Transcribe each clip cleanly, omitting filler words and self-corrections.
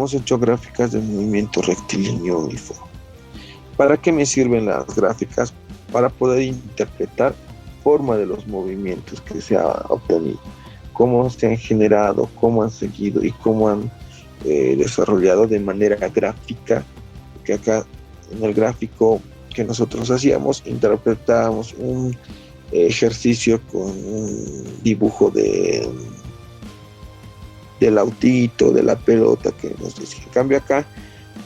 hemos hecho gráficas de movimiento rectilíneo uniforme. ¿Para qué me sirven las gráficas? Para poder interpretar forma de los movimientos que se ha obtenido, cómo se han generado, cómo han seguido y cómo han desarrollado de manera gráfica, que acá en el gráfico que nosotros hacíamos interpretábamos un ejercicio con un dibujo del autito, de la pelota que nos decía. En cambio acá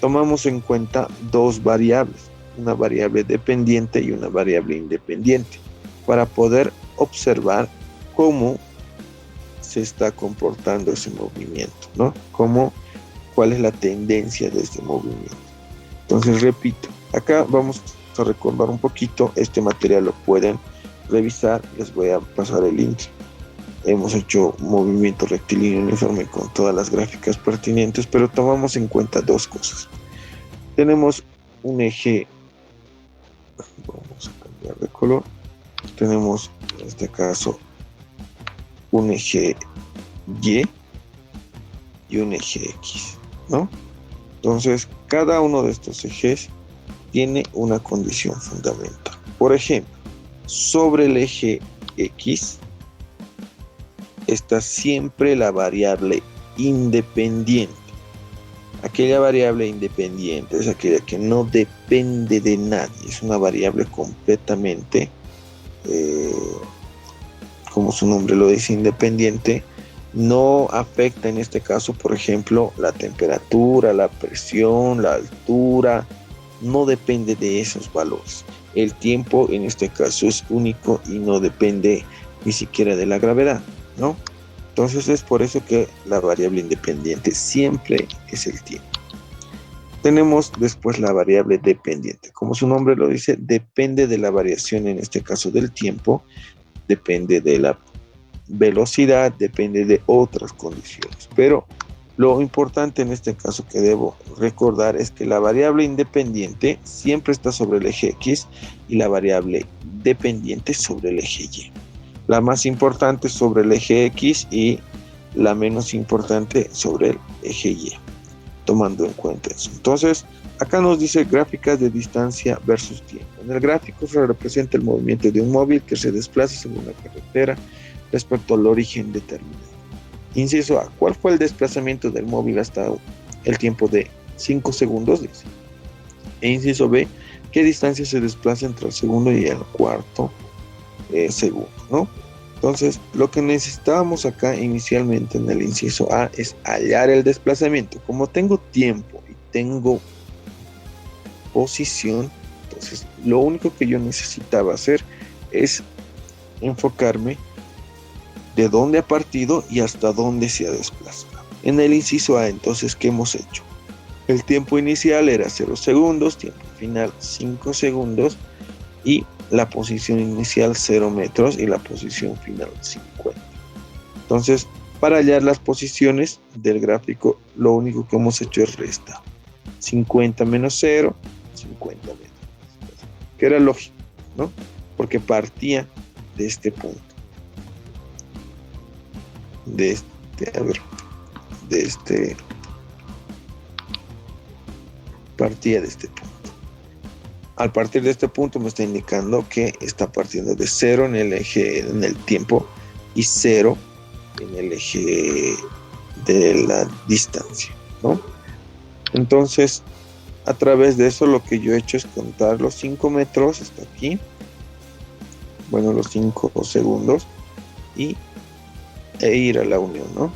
tomamos en cuenta dos variables, una variable dependiente y una variable independiente, para poder observar cómo se está comportando ese movimiento, ¿no? ¿Cuál es la tendencia de este movimiento? Entonces, repito, acá vamos a recordar un poquito, este material lo pueden revisar, les voy a pasar el link. Hemos hecho movimiento rectilíneo uniforme con todas las gráficas pertinentes, pero tomamos en cuenta dos cosas. Tenemos un eje, vamos a cambiar de color, tenemos en este caso un eje Y y un eje X, ¿no? Entonces, cada uno de estos ejes tiene una condición fundamental. Por ejemplo, sobre el eje X está siempre la variable independiente. Aquella variable independiente es aquella que no depende de nadie, es una variable completamente, como su nombre lo dice, independiente. No afecta en este caso, por ejemplo, la temperatura, la presión, la altura, no depende de esos valores. El tiempo en este caso es único y no depende ni siquiera de la gravedad, ¿no? Entonces es por eso que la variable independiente siempre es el tiempo. Tenemos después la variable dependiente. Como su nombre lo dice, depende de la variación, en este caso del tiempo, depende de la velocidad, depende de otras condiciones. Pero lo importante en este caso que debo recordar es que la variable independiente siempre está sobre el eje X y la variable dependiente sobre el eje Y. La más importante sobre el eje X y la menos importante sobre el eje Y, tomando en cuenta eso. Entonces, acá nos dice gráficas de distancia versus tiempo. En el gráfico se representa el movimiento de un móvil que se desplaza sobre una carretera respecto al origen determinado. Inciso A, ¿cuál fue el desplazamiento del móvil hasta el tiempo de 5 segundos? Dice. E inciso B, ¿qué distancia se desplaza entre el segundo y el cuarto segundo, ¿no? Entonces, lo que necesitábamos acá inicialmente en el inciso A es hallar el desplazamiento. Como tengo tiempo y tengo posición, entonces lo único que yo necesitaba hacer es enfocarme de dónde ha partido y hasta dónde se ha desplazado. En el inciso A, entonces, ¿qué hemos hecho? El tiempo inicial era 0 segundos, tiempo final 5 segundos y la posición inicial 0 metros y la posición final 50. Entonces, para hallar las posiciones del gráfico, lo único que hemos hecho es restar. 50 menos 0, 50 metros. Que era lógico, ¿no? Porque partía de este punto. Partía de este punto. Al partir de este punto me está indicando que está partiendo de 0 en el eje, en el tiempo, y 0 en el eje de la distancia, ¿no? Entonces, a través de eso lo que yo he hecho es contar los 5 metros hasta aquí, bueno, los 5 segundos, e ir a la unión, ¿no?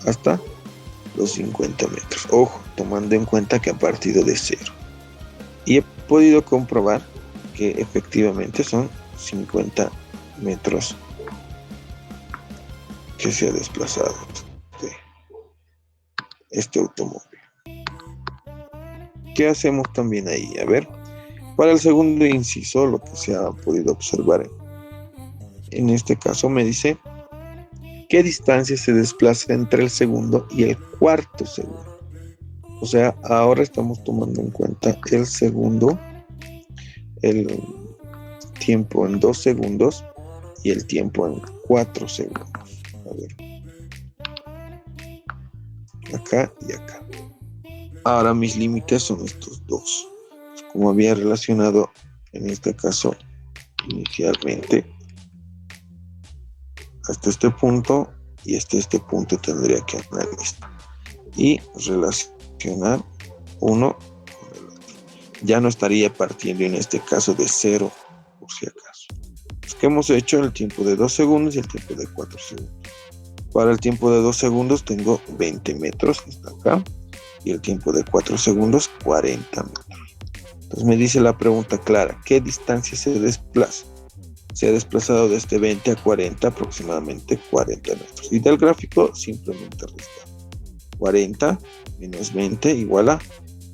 Hasta los 50 metros. Ojo, tomando en cuenta que ha partido de 0. Y he podido comprobar que efectivamente son 50 metros que se ha desplazado este automóvil. ¿Qué hacemos también ahí? A ver, para el segundo inciso, lo que se ha podido observar en este caso me dice qué distancia se desplaza entre el segundo y el cuarto segundo. O sea, ahora estamos tomando en cuenta el segundo, el tiempo en 2 segundos y el tiempo en 4 segundos. A ver. Acá y acá. Ahora mis límites son estos dos. Como había relacionado en este caso inicialmente, hasta este punto y hasta este punto tendría que analizar y relacionar uno con el otro. Ya no estaría partiendo en este caso de cero, por si acaso. Pues, ¿qué hemos hecho? El tiempo de 2 segundos y el tiempo de 4 segundos. Para el tiempo de 2 segundos tengo 20 metros, está acá, y el tiempo de 4 segundos, 40 metros. Entonces me dice la pregunta clara, ¿qué distancia se desplaza? Se ha desplazado desde 20 a 40, aproximadamente 40 metros. Y del gráfico simplemente restar. 40 menos 20 igual a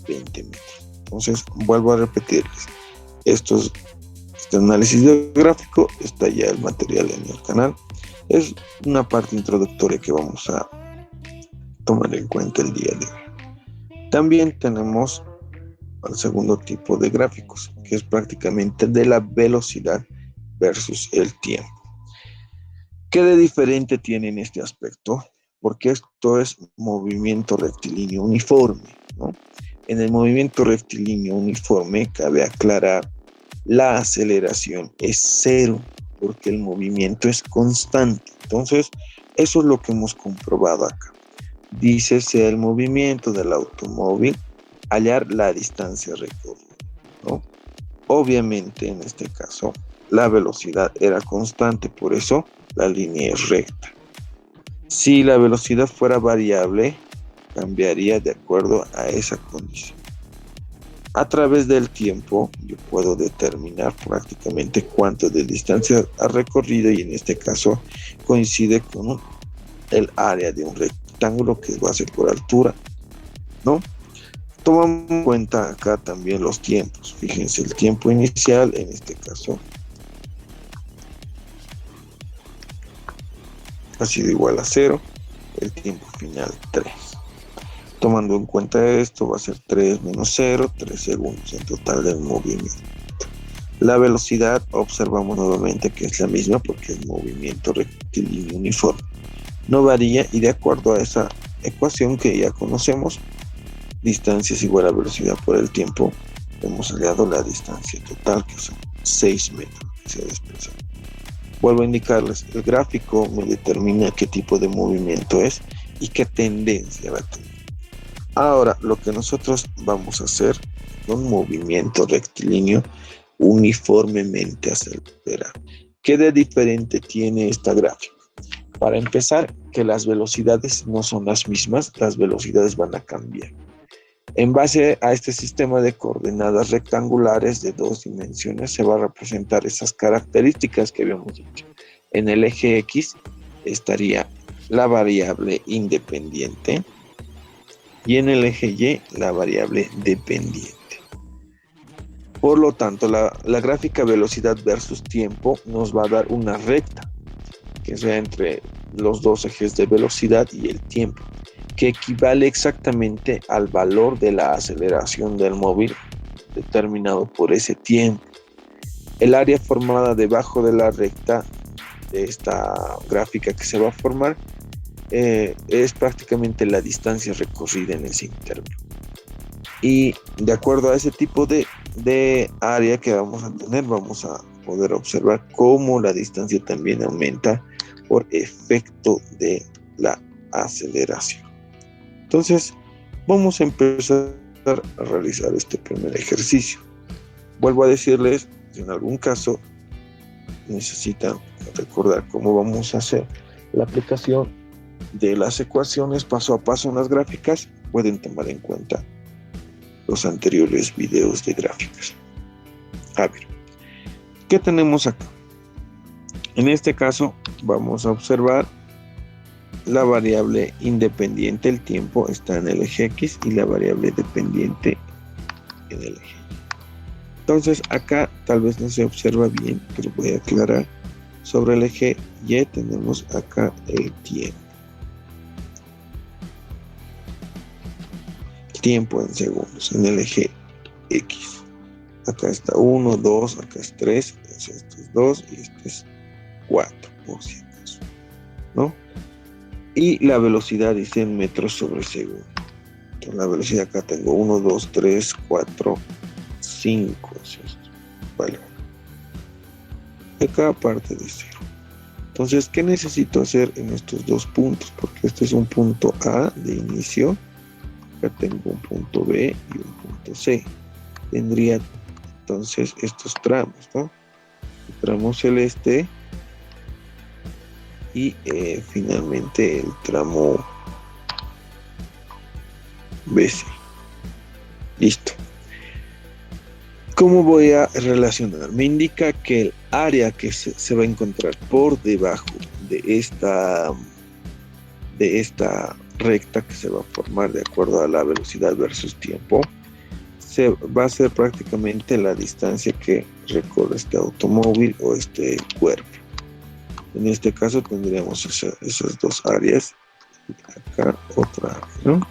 20 metros. Entonces vuelvo a repetirles. Este análisis de gráfico, está ya el material en el canal. Es una parte introductoria que vamos a tomar en cuenta el día de hoy. También tenemos al segundo tipo de gráficos, que es prácticamente de la velocidad versus el tiempo. ¿Qué de diferente tiene en este aspecto? Porque esto es movimiento rectilíneo uniforme, ¿no? En el movimiento rectilíneo uniforme cabe aclarar, la aceleración es cero, porque el movimiento es constante. Entonces, eso es lo que hemos comprobado acá. Dice sea el movimiento del automóvil, hallar la distancia recorrida, ¿no? Obviamente, en este caso, la velocidad era constante, por eso la línea es recta. Si la velocidad fuera variable, cambiaría de acuerdo a esa condición. A través del tiempo, yo puedo determinar prácticamente cuánto de distancia ha recorrido y en este caso coincide con el área de un rectángulo que va a ser por altura, ¿no? Tomamos en cuenta acá también los tiempos. Fíjense, el tiempo inicial, en este caso, ha sido igual a 0, el tiempo final 3. Tomando en cuenta esto, va a ser 3 menos 0, 3 segundos en total del movimiento. La velocidad, observamos nuevamente que es la misma porque es movimiento rectilíneo uniforme. No varía y de acuerdo a esa ecuación que ya conocemos, distancia es igual a velocidad por el tiempo, hemos hallado la distancia total, que son 6 metros que se ha desplazado. Vuelvo a indicarles, el gráfico me determina qué tipo de movimiento es y qué tendencia va a tener. Ahora, lo que nosotros vamos a hacer es un movimiento rectilíneo uniformemente acelerado. ¿Qué de diferente tiene esta gráfica? Para empezar, que las velocidades no son las mismas, las velocidades van a cambiar. En base a este sistema de coordenadas rectangulares de 2 dimensiones se va a representar esas características que habíamos dicho. En el eje X estaría la variable independiente y en el eje Y la variable dependiente. Por lo tanto, la gráfica velocidad versus tiempo nos va a dar una recta que sea entre los dos ejes de velocidad y el tiempo, que equivale exactamente al valor de la aceleración del móvil determinado por ese tiempo. El área formada debajo de la recta de esta gráfica que se va a formar es prácticamente la distancia recorrida en ese intervalo. Y de acuerdo a ese tipo de área que vamos a tener, vamos a poder observar cómo la distancia también aumenta por efecto de la aceleración. Entonces, vamos a empezar a realizar este primer ejercicio. Vuelvo a decirles, si en algún caso necesitan recordar cómo vamos a hacer la aplicación de las ecuaciones paso a paso en las gráficas, pueden tomar en cuenta los anteriores videos de gráficas. A ver, ¿qué tenemos acá? En este caso, vamos a observar la variable independiente, el tiempo está en el eje X y la variable dependiente en el eje Y. Entonces acá tal vez no se observa bien, pero voy a aclarar. Sobre el eje Y tenemos acá el tiempo. Tiempo en segundos en el eje X. Acá está 1, 2, acá es 3, este es 2 y este es 4, por si acaso, ¿no? Y la velocidad dice en metros sobre segundo. La velocidad acá tengo 1, 2, 3, 4, 5. Vale. Acá parte de 0. Entonces, ¿qué necesito hacer en estos dos puntos? Porque este es un punto A de inicio. Acá tengo un punto B y un punto C. Tendría entonces estos tramos, ¿no? El tramo celeste y finalmente el tramo BC. Listo. ¿Cómo voy a relacionar? Me indica que el área que se va a encontrar por debajo de esta recta que se va a formar de acuerdo a la velocidad versus tiempo, va a ser prácticamente la distancia que recorre este automóvil o este cuerpo. En este caso tendríamos esas dos áreas. Acá otra área, ¿no?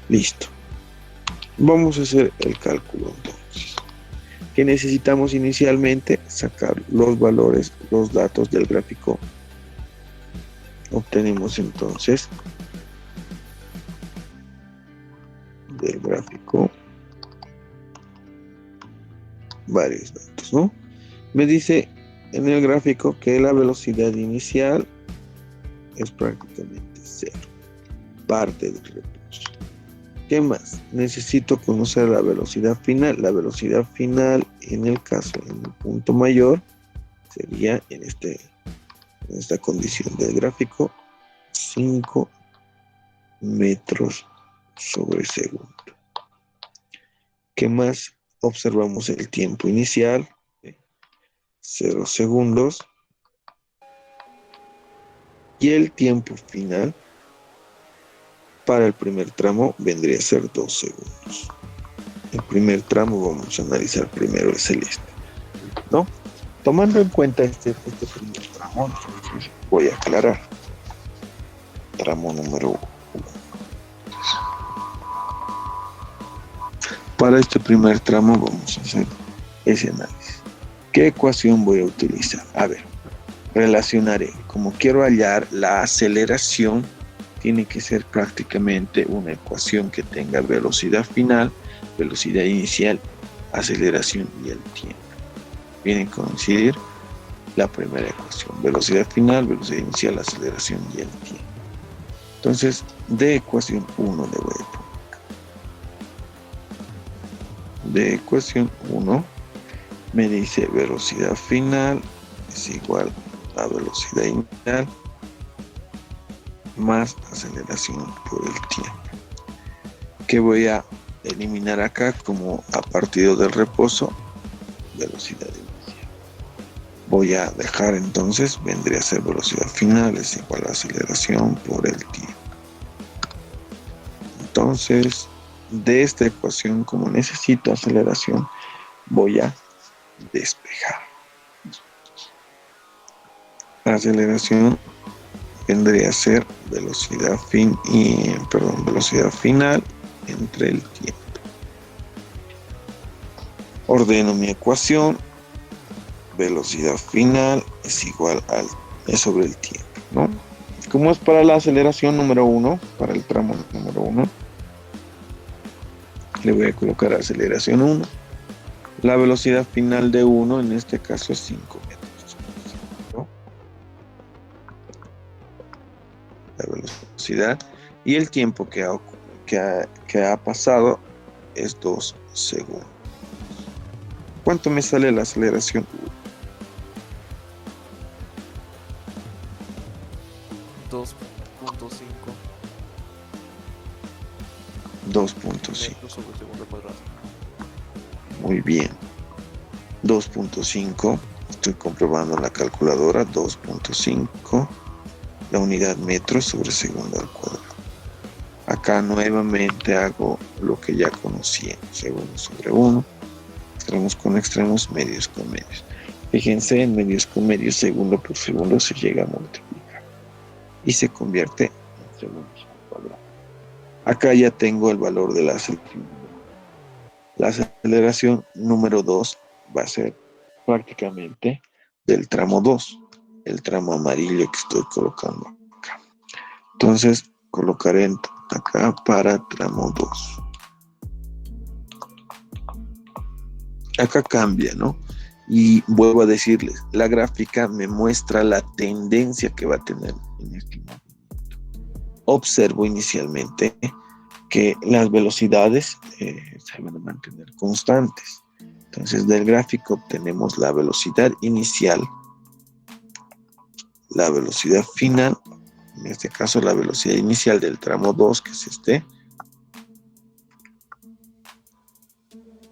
Listo. Vamos a hacer el cálculo entonces. ¿Qué necesitamos inicialmente? Sacar los valores, los datos del gráfico. Obtenemos entonces del gráfico varios datos, ¿no? Me dice en el gráfico que la velocidad inicial es prácticamente 0, parte del reposo. ¿Qué más? Necesito conocer la velocidad final. La velocidad final, en el caso, en el punto mayor, sería en esta condición del gráfico, 5 metros sobre segundo. ¿Qué más? Observamos el tiempo inicial, 0 segundos, y el tiempo final para el primer tramo vendría a ser 2 segundos. El primer tramo vamos a analizar primero el celeste, ¿no? Tomando en cuenta este primer tramo, entonces voy a aclarar. Tramo número 1. Para este primer tramo vamos a hacer ese análisis. ¿Qué ecuación voy a utilizar? A ver, relacionaré. Como quiero hallar la aceleración, tiene que ser prácticamente una ecuación que tenga velocidad final, velocidad inicial, aceleración y el tiempo. Vienen a coincidir la primera ecuación. Velocidad final, velocidad inicial, aceleración y el tiempo. Entonces, de ecuación 1 le voy a poner. De ecuación 1 me dice velocidad final es igual a velocidad inicial más aceleración por el tiempo. Que voy a eliminar acá como a partir del reposo, velocidad inicial. Voy a dejar entonces, vendría a ser velocidad final es igual a aceleración por el tiempo. Entonces, de esta ecuación, como necesito aceleración, voy a despejar. La aceleración vendría a ser velocidad final entre el tiempo. Ordeno mi ecuación. Velocidad final es igual es sobre el tiempo, ¿no? Como es para la aceleración número 1, para el tramo número 1, le voy a colocar aceleración 1. La velocidad final de 1 en este caso es 5 metros, ¿no? La velocidad y el tiempo que ha pasado es 2 segundos. ¿Cuánto me sale la aceleración 2.5 2.5. sobre segundo cuadrado. Muy bien. 2.5. Estoy comprobando la calculadora. 2.5. La unidad metros sobre segundo al cuadrado. Acá nuevamente hago lo que ya conocía. Segundo sobre 1. Extremos con extremos, medios con medios. Fíjense, en medios con medios, segundo por segundo se llega a multiplicar. Y se convierte en segundos al cuadrado. Acá ya tengo el valor de la aceleración. La aceleración número 2 va a ser prácticamente del tramo 2, el tramo amarillo que estoy colocando acá. Entonces colocaré acá para tramo 2. Acá cambia, ¿no? Y vuelvo a decirles, la gráfica me muestra la tendencia que va a tener en este momento. Observo inicialmente que las velocidades se van a mantener constantes. Entonces, del gráfico obtenemos la velocidad inicial, la velocidad final, en este caso la velocidad inicial del tramo 2, que es este,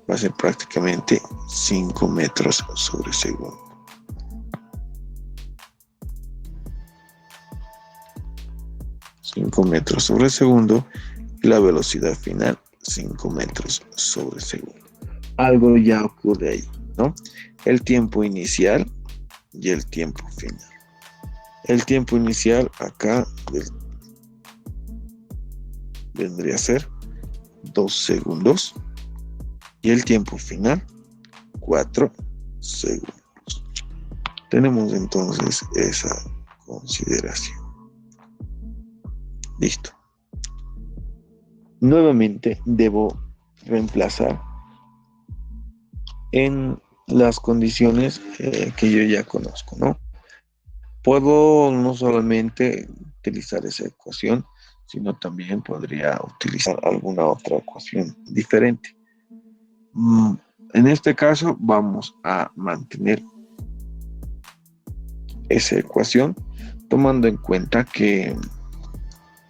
va a ser prácticamente 5 metros sobre segundo. Metros sobre segundo y la velocidad final 5 metros sobre segundo. Algo ya ocurre ahí, ¿no? El tiempo inicial y el tiempo final. El tiempo inicial acá vendría a ser 2 segundos y el tiempo final 4 segundos. Tenemos entonces esa consideración. Listo. Nuevamente debo reemplazar en las condiciones que yo ya conozco, ¿no? Puedo no solamente utilizar esa ecuación, sino también podría utilizar alguna otra ecuación diferente. En este caso vamos a mantener esa ecuación tomando en cuenta que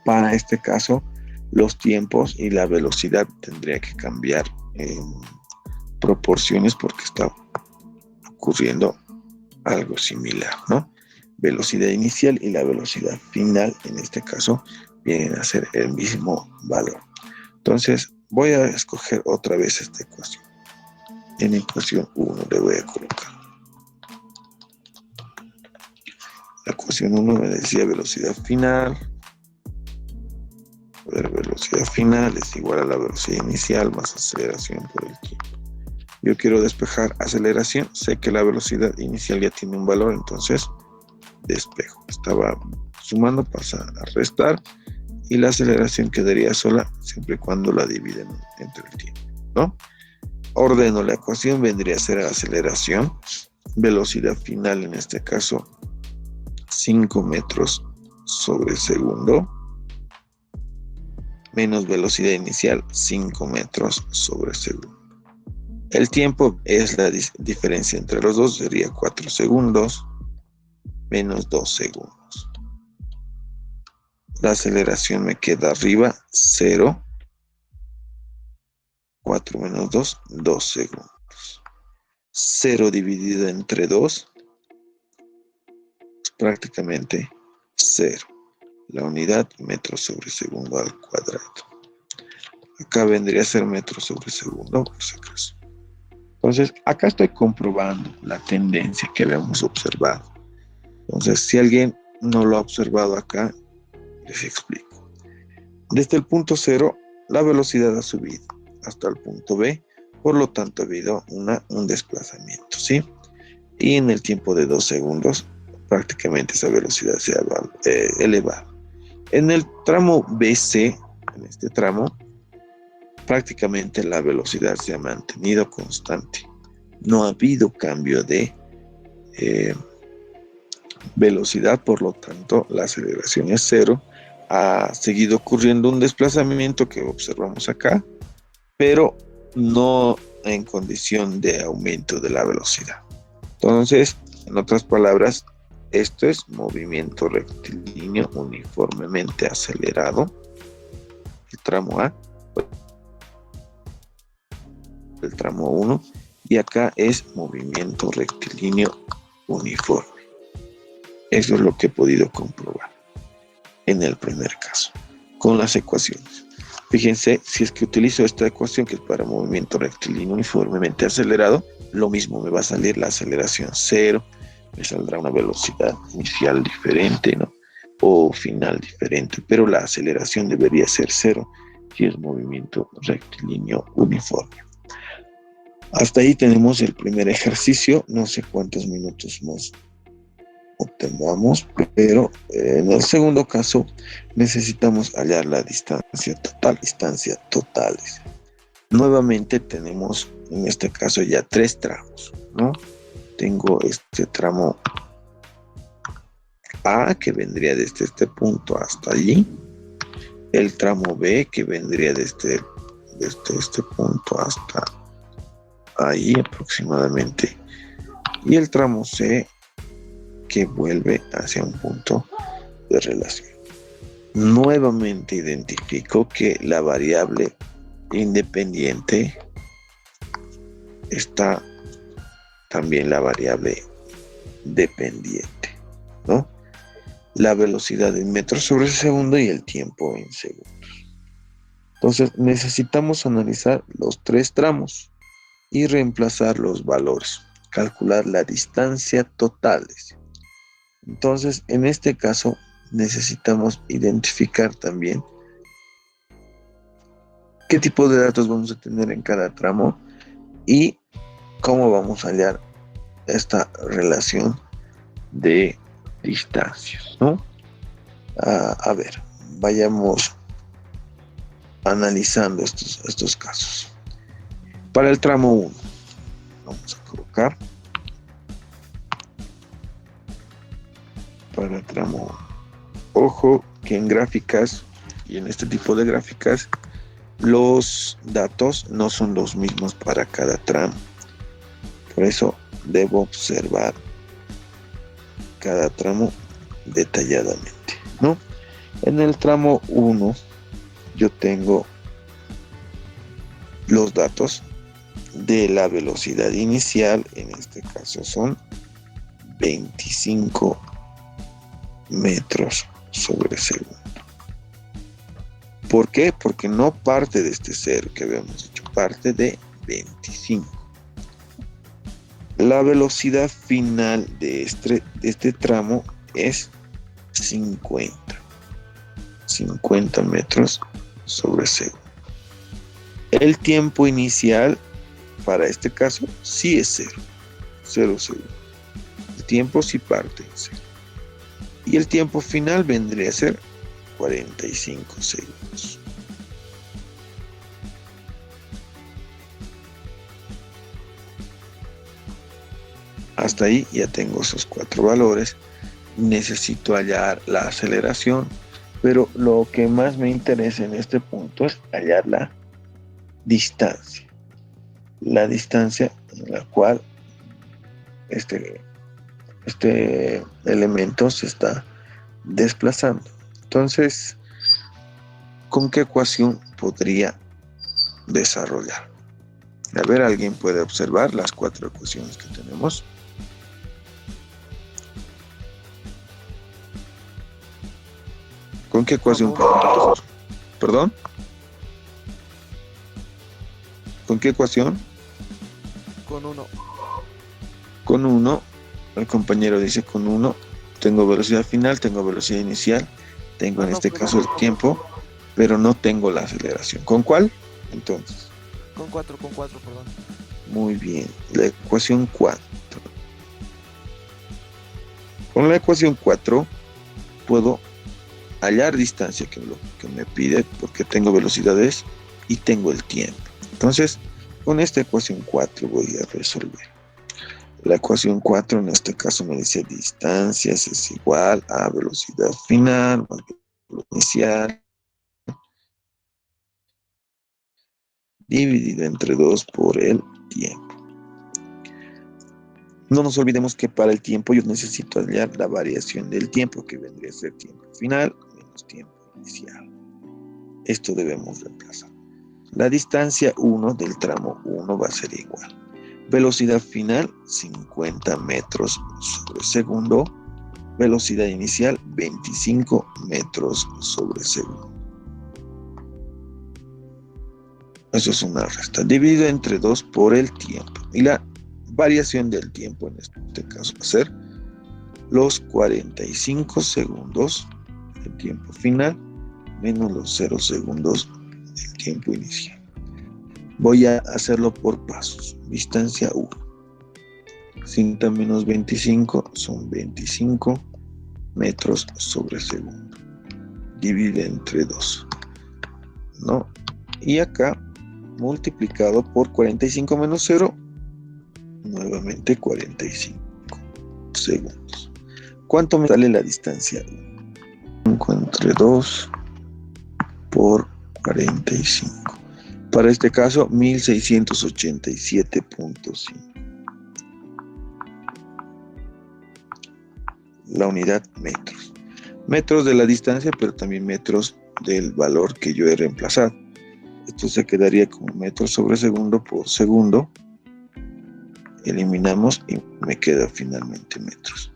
para este caso los tiempos y la velocidad tendría que cambiar en proporciones porque está ocurriendo algo similar, ¿no? Velocidad inicial y la velocidad final en este caso vienen a ser el mismo valor. Entonces voy a escoger otra vez esta ecuación. En ecuación 1 le voy a colocar. La ecuación 1 me decía velocidad final. Velocidad final es igual a la velocidad inicial más aceleración por el tiempo. Yo quiero despejar aceleración. Sé que la velocidad inicial ya tiene un valor, entonces despejo. Estaba sumando, pasa a restar y la aceleración quedaría sola siempre y cuando la dividen entre el tiempo, ¿no? Ordeno la ecuación, vendría a ser aceleración, velocidad final en este caso 5 metros sobre segundo, menos velocidad inicial 5 metros sobre segundo. El tiempo es la diferencia entre los dos, sería 4 segundos menos 2 segundos. La aceleración me queda arriba 0. 4 menos 2, 2 segundos. 0 dividido entre 2 es prácticamente 0. La unidad metros sobre segundo al cuadrado. Acá vendría a ser metros sobre segundo, por si acaso. Entonces, acá estoy comprobando la tendencia que habíamos observado. Entonces, si alguien no lo ha observado acá, les explico. Desde el punto 0, la velocidad ha subido hasta el punto B, por lo tanto ha habido un desplazamiento, ¿sí? Y en el tiempo de 2 segundos, prácticamente esa velocidad se ha elevado. En el tramo BC, en este tramo, prácticamente la velocidad se ha mantenido constante. No ha habido cambio de velocidad, por lo tanto la aceleración es 0. Ha seguido ocurriendo un desplazamiento que observamos acá, pero no en condición de aumento de la velocidad. Entonces, en otras palabras, esto es movimiento rectilíneo uniformemente acelerado. El tramo A, el tramo 1, y acá es movimiento rectilíneo uniforme. Eso es lo que he podido comprobar en el primer caso, con las ecuaciones. Fíjense, si es que utilizo esta ecuación que es para movimiento rectilíneo uniformemente acelerado, lo mismo me va a salir la aceleración 0, me saldrá una velocidad inicial diferente, ¿no? O final diferente, pero la aceleración debería ser 0 si es movimiento rectilíneo uniforme. Hasta ahí tenemos el primer ejercicio, no sé cuántos minutos más obtengamos, pero en el segundo caso necesitamos hallar la distancia total, distancia totales. Nuevamente tenemos en este caso ya tres tramos, ¿no? Tengo este tramo A que vendría desde este punto hasta allí, el tramo B que vendría desde este punto hasta ahí aproximadamente, y el tramo C que vuelve hacia un punto de relación. Nuevamente identifico que la variable independiente está también la variable dependiente, ¿no? La velocidad en metros sobre segundo y el tiempo en segundos. Entonces necesitamos analizar los tres tramos y reemplazar los valores, calcular la distancia totales. Entonces, en este caso, necesitamos identificar también qué tipo de datos vamos a tener en cada tramo y cómo vamos a hallar esta relación de distancias, ¿no? A ver, vayamos analizando estos casos. Para el tramo 1, vamos a colocar para el tramo 1. Ojo que en gráficas y en este tipo de gráficas los datos no son los mismos para cada tramo. Por eso debo observar cada tramo detalladamente, ¿no? En el tramo 1 yo tengo los datos de la velocidad inicial, en este caso son 25 metros sobre segundo. ¿Por qué? Porque no parte de este 0 que habíamos dicho, parte de 25. La velocidad final de este tramo es 50 metros sobre segundo. El tiempo inicial para este caso sí es 0 segundos. El tiempo sí parte en 0. Y el tiempo final vendría a ser 45 segundos. Hasta ahí ya tengo esos cuatro valores. Necesito hallar la aceleración, pero lo que más me interesa en este punto es hallar la distancia. La distancia en la cual este elemento se está desplazando. Entonces, ¿con qué ecuación podría desarrollar? A ver, ¿alguien puede observar las cuatro ecuaciones que tenemos? ¿Con qué ecuación podemos? ¿Perdón? ¿Con qué ecuación? Con 1. Con 1. El compañero dice con 1. Tengo velocidad final, tengo velocidad inicial, tengo en este caso el tiempo, pero no tengo la aceleración. ¿Con cuál? Entonces. Con 4, perdón. Muy bien. La ecuación 4. Con la ecuación 4 puedo hallar distancia que me pide porque tengo velocidades y tengo el tiempo. Entonces, con esta ecuación 4 voy a resolver. La ecuación 4 en este caso me dice distancias es igual a velocidad final más velocidad inicial dividido entre 2 por el tiempo. No nos olvidemos que para el tiempo yo necesito hallar la variación del tiempo, que vendría a ser tiempo final menos tiempo inicial. Esto debemos reemplazar. La distancia 1 del tramo 1 va a ser igual. Velocidad final 50 metros sobre segundo. Velocidad inicial 25 metros sobre segundo. Eso es una resta. Dividido entre 2 por el tiempo. Y la variación del tiempo en este caso va a ser los 45 segundos del tiempo final menos los 0 segundos del tiempo inicial. Voy a hacerlo por pasos. Distancia 1. 50 menos 25 son 25 metros sobre segundo. Divide entre 2, ¿no? Y acá, multiplicado por 45 menos 0, nuevamente 45 segundos. ¿Cuánto me sale la distancia? 5 entre 2 por 45. Para este caso, 1687.5. La unidad metros. Metros de la distancia, pero también metros del valor que yo he reemplazado. Esto se quedaría como metros sobre segundo por segundo. Eliminamos y me queda finalmente metros.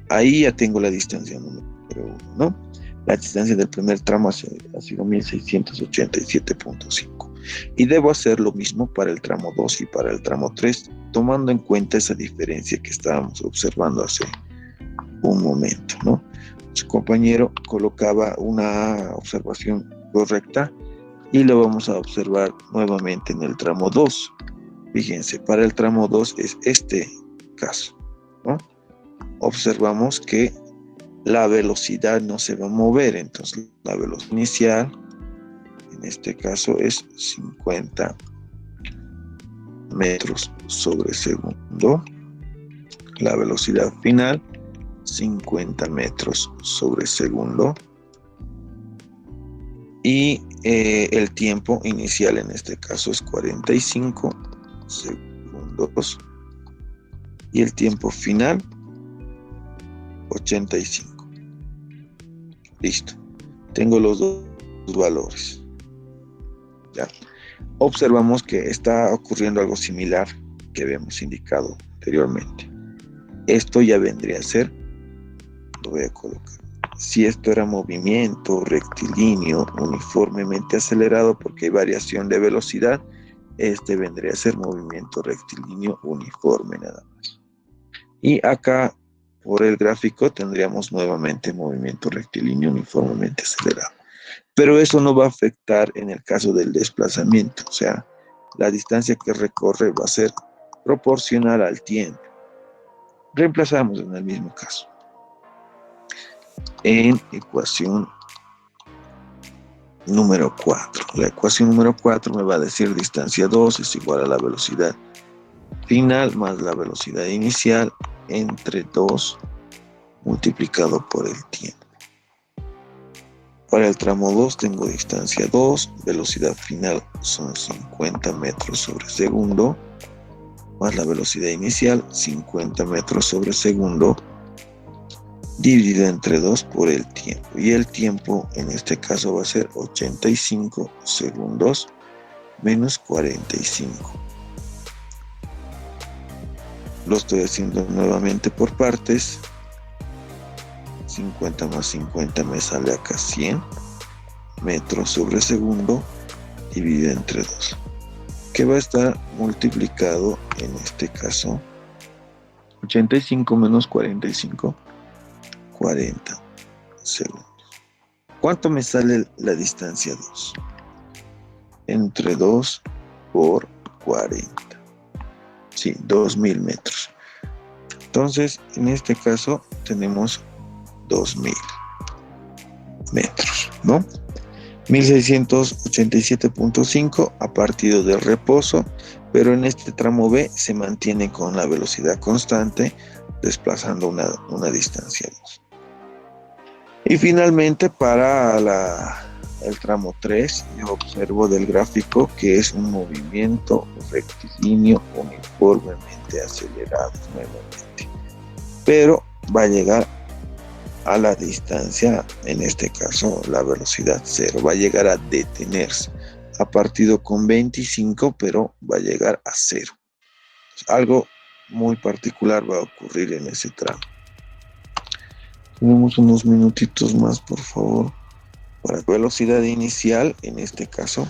Ahí ya tengo la distancia número 1, ¿no? La distancia del primer tramo ha sido 1687.5. Y debo hacer lo mismo para el tramo 2 y para el tramo 3, tomando en cuenta esa diferencia que estábamos observando hace un momento, ¿no? Su compañero colocaba una observación correcta y lo vamos a observar nuevamente en el tramo 2. Fíjense, para el tramo 2 es este caso, ¿no? Observamos que la velocidad no se va a mover, entonces la velocidad inicial en este caso es 50 metros sobre segundo. La velocidad final 50 metros sobre segundo. Y el tiempo inicial en este caso es 45 segundos. Y el tiempo final 85. Listo. Tengo los dos valores. Ya. Observamos que está ocurriendo algo similar que habíamos indicado anteriormente. Esto ya vendría a ser, lo voy a colocar. Si esto era movimiento rectilíneo uniformemente acelerado porque hay variación de velocidad, este vendría a ser movimiento rectilíneo uniforme nada más. Y acá por el gráfico tendríamos nuevamente movimiento rectilíneo uniformemente acelerado. Pero eso no va a afectar en el caso del desplazamiento, o sea, la distancia que recorre va a ser proporcional al tiempo. Reemplazamos en el mismo caso. En ecuación número 4. La ecuación número 4 me va a decir distancia 2 es igual a la velocidad final más la velocidad inicial entre 2 multiplicado por el tiempo. Para el tramo 2 tengo distancia 2, velocidad final son 50 metros sobre segundo, más la velocidad inicial 50 metros sobre segundo, dividido entre 2 por el tiempo. Y el tiempo en este caso va a ser 85 segundos menos 45. Lo estoy haciendo nuevamente por partes. 50 más 50 me sale acá 100 metros sobre segundo dividido entre 2, que va a estar multiplicado en este caso 85 menos 45, 40 segundos. ¿Cuánto me sale la distancia 2? Entre 2 por 40. Sí, 2000 metros. Entonces, en este caso tenemos 2000 metros, ¿no? 1687.5 a partir del reposo, pero en este tramo B se mantiene con la velocidad constante, desplazando una distancia 2. Y finalmente para el tramo 3, yo observo del gráfico que es un movimiento rectilíneo uniformemente acelerado nuevamente, pero va a llegar a la distancia, en este caso la velocidad 0, va a llegar a detenerse. Ha partido con 25, pero va a llegar a 0. Algo muy particular va a ocurrir en ese tramo. Tenemos unos minutitos más, por favor, para velocidad inicial, en este caso.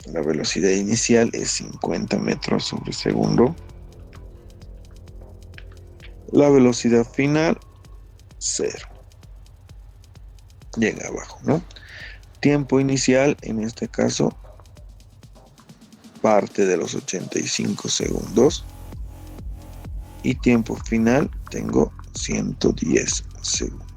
La velocidad inicial es 50 metros sobre segundo. La velocidad final, 0. Llega abajo, ¿no? Tiempo inicial, en este caso, parte de los 85 segundos. Y tiempo final tengo 110 segundos.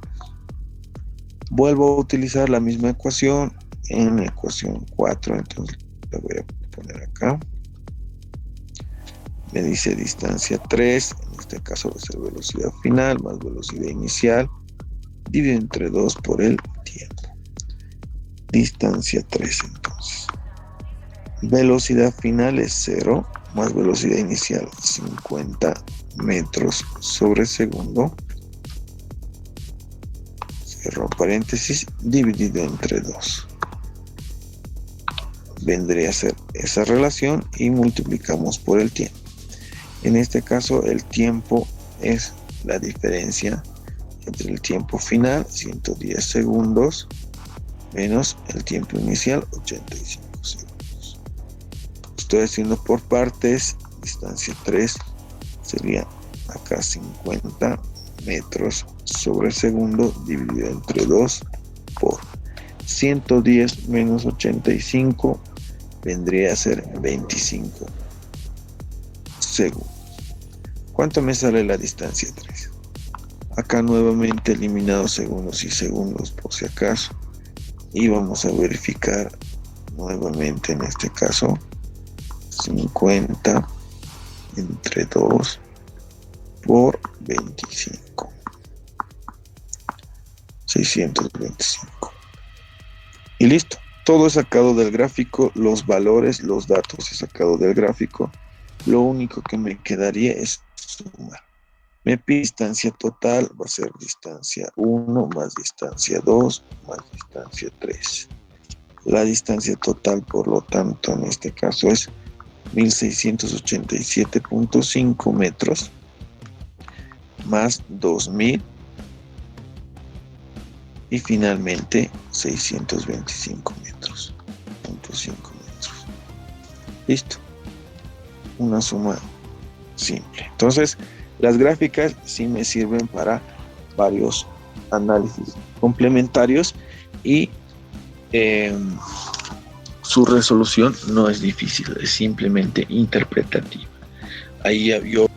Vuelvo a utilizar la misma ecuación en la ecuación 4. Entonces la voy a poner acá. Me dice distancia 3. En este caso va a ser velocidad final más velocidad inicial. Dividido entre 2 por el tiempo. Distancia 3 entonces. Velocidad final es 0 más velocidad inicial 50 metros sobre segundo. Cierro paréntesis, dividido entre 2. Vendría a ser esa relación y multiplicamos por el tiempo. En este caso el tiempo es la diferencia entre el tiempo final, 110 segundos, menos el tiempo inicial, 85 segundos. Estoy haciendo por partes. Distancia 3 sería acá 50 metros sobre segundo dividido entre 2 por 110 menos 85 vendría a ser 25 segundos. ¿Cuánto me sale la distancia 3? Acá nuevamente eliminado segundos y segundos por si acaso. Y vamos a verificar nuevamente en este caso 50 entre 2 por 25. 625. Y listo. Todo es sacado del gráfico. Los valores, los datos he sacado del gráfico. Lo único que me quedaría es sumar. Me pide distancia total, va a ser distancia 1 más distancia 2 más distancia 3. La distancia total, por lo tanto, en este caso es 1687.5 metros más 2000 y finalmente 625 metros. 0.5 metros. Listo. Una suma simple. Entonces, las gráficas sí me sirven para varios análisis complementarios y su resolución no es difícil, es simplemente interpretativa. Ahí yo